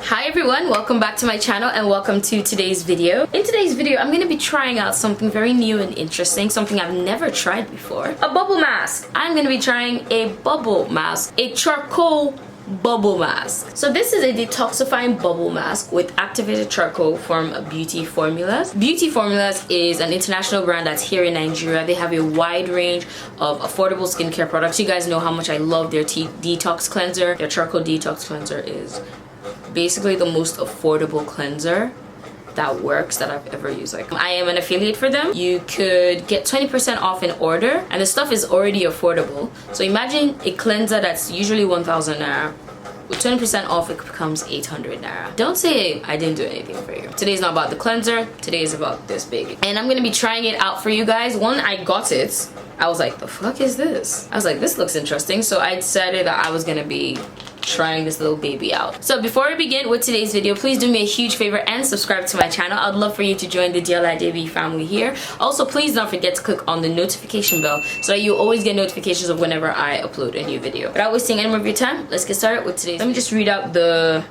Hi everyone, welcome back to my channel and welcome to today's video. In today's video, I'm going to be trying out something very new and interesting, something I've never tried before. A bubble mask. I'm going to be trying a bubble mask, a charcoal bubble mask. So this is a detoxifying bubble mask with activated charcoal from Beauty Formulas. Beauty Formulas is an international brand that's here in Nigeria. They have a wide range of affordable skincare products. You guys know how much I love their detox cleanser. Their charcoal detox cleanser is basically the most affordable cleanser that works that I've ever used. Like, I am an affiliate for them. You could get 20% off an order and the stuff is already affordable. So imagine a cleanser that's usually 1,000 naira. With 20% off, it becomes 800 naira. Don't say I didn't do anything for you. Today's not about the cleanser, today is about this baby. And I'm gonna be trying it out for you guys. When I got it, I was like, the fuck is this? I was like, this looks interesting. So I decided that I was gonna be trying this little baby out. So before we begin with today's video, please do me a huge favor and subscribe to my channel. I'd love for you to join the Deola Adebiyi family here. Also, please don't forget to click on the notification bell so that you always get notifications of whenever I upload a new video. Without wasting any more of your time, let's get started with today's. Let me just read out the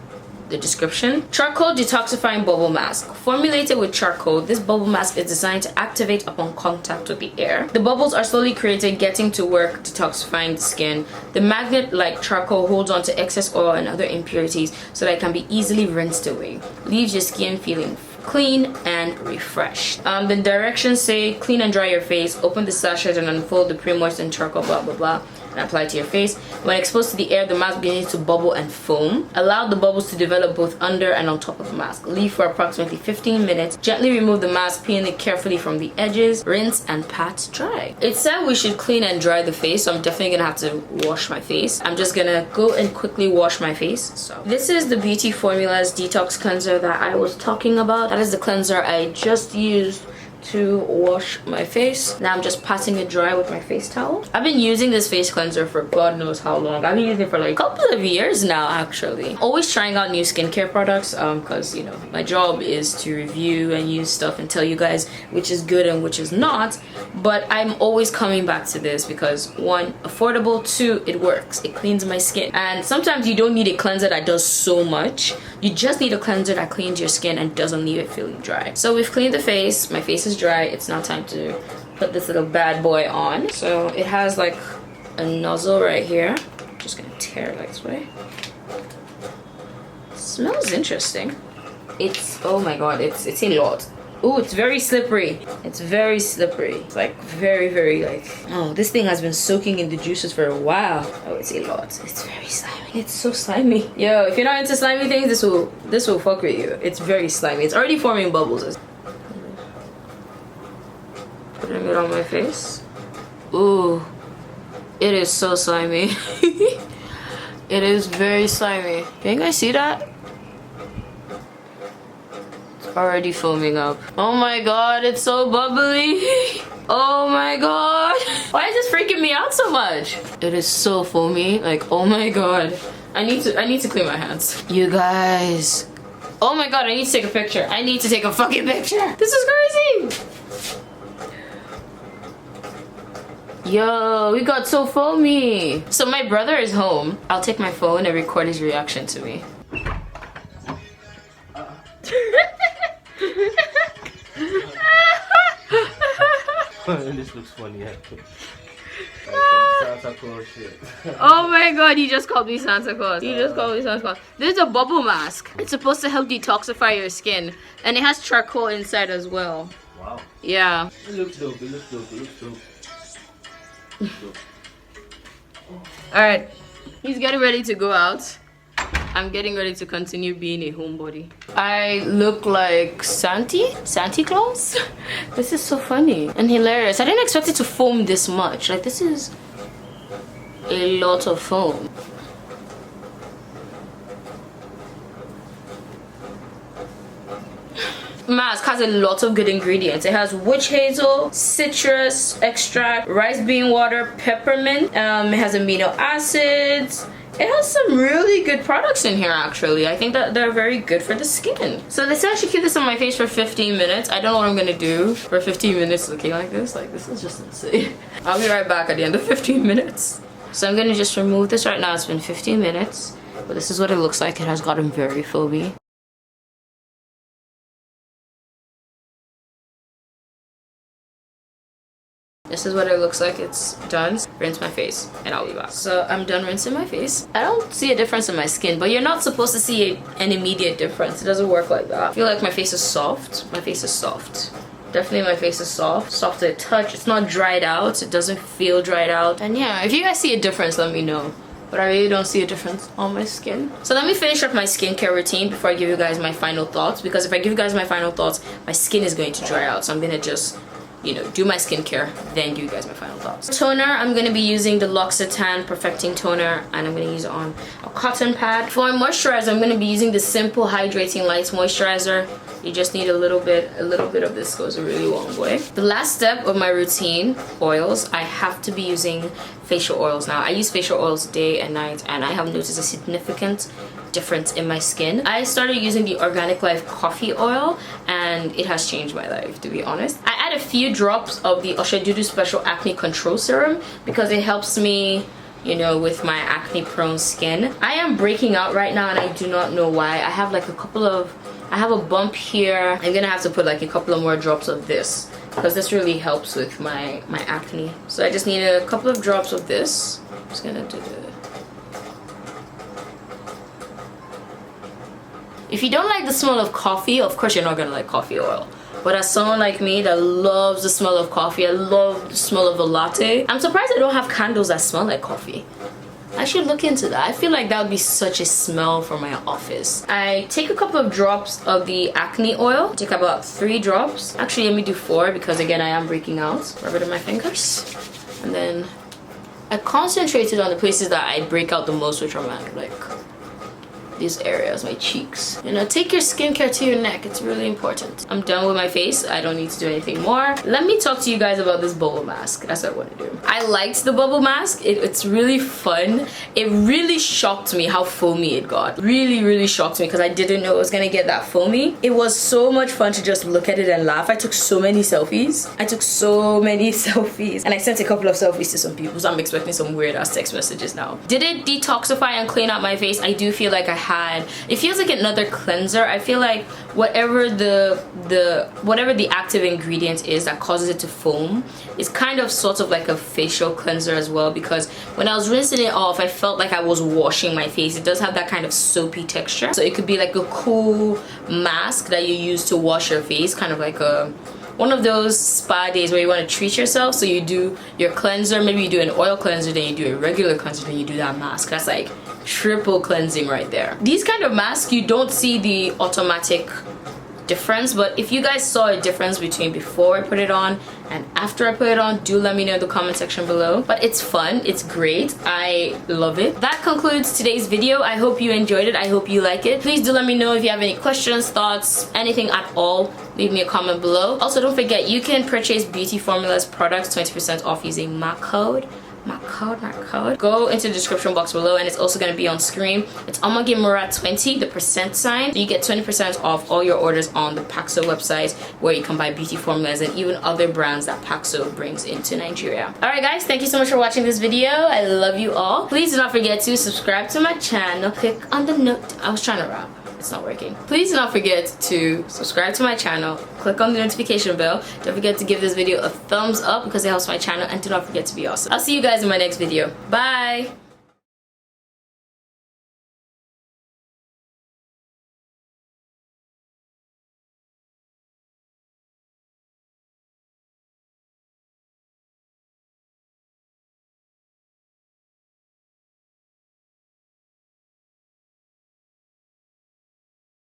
description. Charcoal detoxifying bubble mask. Formulated with charcoal, this bubble mask is designed to activate upon contact with the air. The bubbles are slowly created, getting to work detoxifying the skin. The magnet like charcoal holds on to excess oil and other impurities so that it can be easily rinsed away. Leaves your skin feeling clean and refreshed. The directions say clean and dry your face, open the sachet and unfold the pre-moistened charcoal blah blah blah and apply it to your face. When exposed to the air, the mask begins to bubble and foam. Allow the bubbles to develop both under and on top of the mask. Leave for approximately 15 minutes. Gently remove the mask, peeling it carefully from the edges. Rinse and pat dry. It said we should clean and dry the face, so I'm definitely gonna have to wash my face. I'm just gonna go and quickly wash my face. So this is the Beauty Formulas detox cleanser that I was talking about. That is the cleanser I just used to wash my face. Now I'm just patting it dry with my face towel. I've been using this face cleanser for God knows how long. I've been using it for like a couple of years now actually. Always trying out new skincare products because you know my job is to review and use stuff and tell you guys which is good and which is not, but I'm always coming back to this because one, affordable, two, it works. It cleans my skin. And sometimes you don't need a cleanser that does so much. You just need a cleanser that cleans your skin and doesn't leave it feeling dry. So we've cleaned the face. My face is dry. It's now time to put this little bad boy on. So it has like a nozzle right here. I'm just gonna tear it like this way. Smells interesting. It's, oh my god, it's a lot. Oh, it's very slippery. It's very slippery. It's like very like, oh, this thing has been soaking in the juices for a while. Oh, it's a lot. It's very slimy. It's so slimy. Yo, if you're not into slimy things, this will fuck with you. It's very slimy. It's already forming bubbles. Putting it on my face. Ooh, it is so slimy. It is very slimy. Can you guys see that? Already foaming up. Oh my god, it's so bubbly. Oh my god, why is this freaking me out so much? It is so foamy, like, oh my god. I need to clean my hands. You guys, oh my god, I need to take a picture. I need to take a fucking picture. This is crazy. Yo, we got so foamy. So my brother is home. I'll take my phone and record his reaction to me. This looks funny. Santa Claus shit. Oh my god, you just called me Santa Claus. You just called me Santa Claus. This is a bubble mask. It's supposed to help detoxify your skin. And it has charcoal inside as well. Wow. Yeah. It looks dope. It looks dope. It looks dope. Alright. He's getting ready to go out. I'm getting ready to continue being a homebody. I look like Santa Claus? This is so funny and hilarious. I didn't expect it to foam this much. Like, this is a lot of foam. Mask has a lot of good ingredients. It has witch hazel, citrus extract, rice bean water, peppermint. It has amino acids. It has some really good products in here actually. I think that they're very good for the skin. So they said I should keep this on my face for 15 minutes. I don't know what I'm gonna do for 15 minutes looking like this. Like, this is just insane. I'll be right back at the end of 15 minutes. So I'm gonna just remove this right now. It's been 15 minutes. But this is what it looks like. It has gotten very foamy. This is what it looks like. It's done. Rinse my face and I'll be back. So I'm done rinsing my face. I don't see a difference in my skin, but you're not supposed to see an immediate difference. It doesn't work like that. I feel like my face is soft. My face is soft. Definitely my face is soft. Soft to the touch. It's not dried out. It doesn't feel dried out. And yeah, if you guys see a difference, let me know. But I really don't see a difference on my skin. So let me finish up my skincare routine before I give you guys my final thoughts. Because if I give you guys my final thoughts, my skin is going to dry out. So I'm going to just, you know, do my skincare, then give you guys my final thoughts. Toner, I'm going to be using the L'Occitane Perfecting Toner, and I'm going to use it on a cotton pad. For my moisturizer, I'm going to be using the Simple Hydrating Light Moisturizer. You just need a little bit of this, goes a really long way. The last step of my routine, oils. I have to be using facial oils now. I use facial oils day and night, and I have noticed a significant difference in my skin. I started using the Organic Life coffee oil, and it has changed my life, to be honest. I add a few drops of the Oshedudu Special Acne Control Serum because it helps me, you know, with my acne prone skin. I am breaking out right now and I do not know why. I have like I have a bump here. I'm gonna have to put like a couple of more drops of this because this really helps with my acne. So I just need a couple of drops of this. I'm just gonna do the... If you don't like the smell of coffee, of course you're not gonna like coffee oil. But as someone like me that loves the smell of coffee, I love the smell of a latte. I'm surprised I don't have candles that smell like coffee. I should look into that. I feel like that would be such a smell for my office. I take a couple of drops of the acne oil. Take about 3 drops. Actually, let me do 4 because again, I am breaking out. Rub it in my fingers. And then I concentrated on the places that I break out the most, which are like these areas, my cheeks. You know, take your skincare to your neck. It's really important. I'm done with my face. I don't need to do anything more. Let me talk to you guys about this bubble mask. That's what I want to do. I liked the bubble mask. It's really fun. It really shocked me how foamy it got. Really shocked me because I didn't know it was gonna get that foamy. It was so much fun to just look at it and laugh. I took so many selfies. And I sent a couple of selfies to some people, so I'm expecting some weird ass text messages now. Did it detoxify and clean out my face? I do feel like it feels like another cleanser. I feel like whatever the active ingredient is that causes it to foam is kind of sort of like a facial cleanser as well, because when I was rinsing it off, I felt like I was washing my face. It does have that kind of soapy texture, so it could be like a cool mask that you use to wash your face, kind of like one of those spa days where you want to treat yourself. So you do your cleanser, maybe you do an oil cleanser, then you do a regular cleanser, then you do that mask. That's like triple cleansing right there. These kind of masks, you don't see the automatic difference, but if you guys saw a difference between before I put it on and after I put it on, do let me know in the comment section below. But it's fun, it's great, I love it. That concludes today's video. I hope you enjoyed it. I hope you like it. Please do let me know if you have any questions, thoughts, anything at all. Leave me a comment below. Also, don't forget, you can purchase Beauty Formulas products 20% off using my code. Go into the description box below, and it's also going to be on screen. It's Omagimura20, the % sign. So you get 20% off all your orders on the Paxo website, where you can buy beauty formulas and even other brands that Paxo brings into Nigeria. Alright guys, thank you so much for watching this video. I love you all. Please do not forget to subscribe to my channel. Click on the note. I was trying to rap. It's not working. Please do not forget to subscribe to my channel, click on the notification bell. Don't forget to give this video a thumbs up because it helps my channel, and do not forget to be awesome. I'll see you guys in my next video. Bye!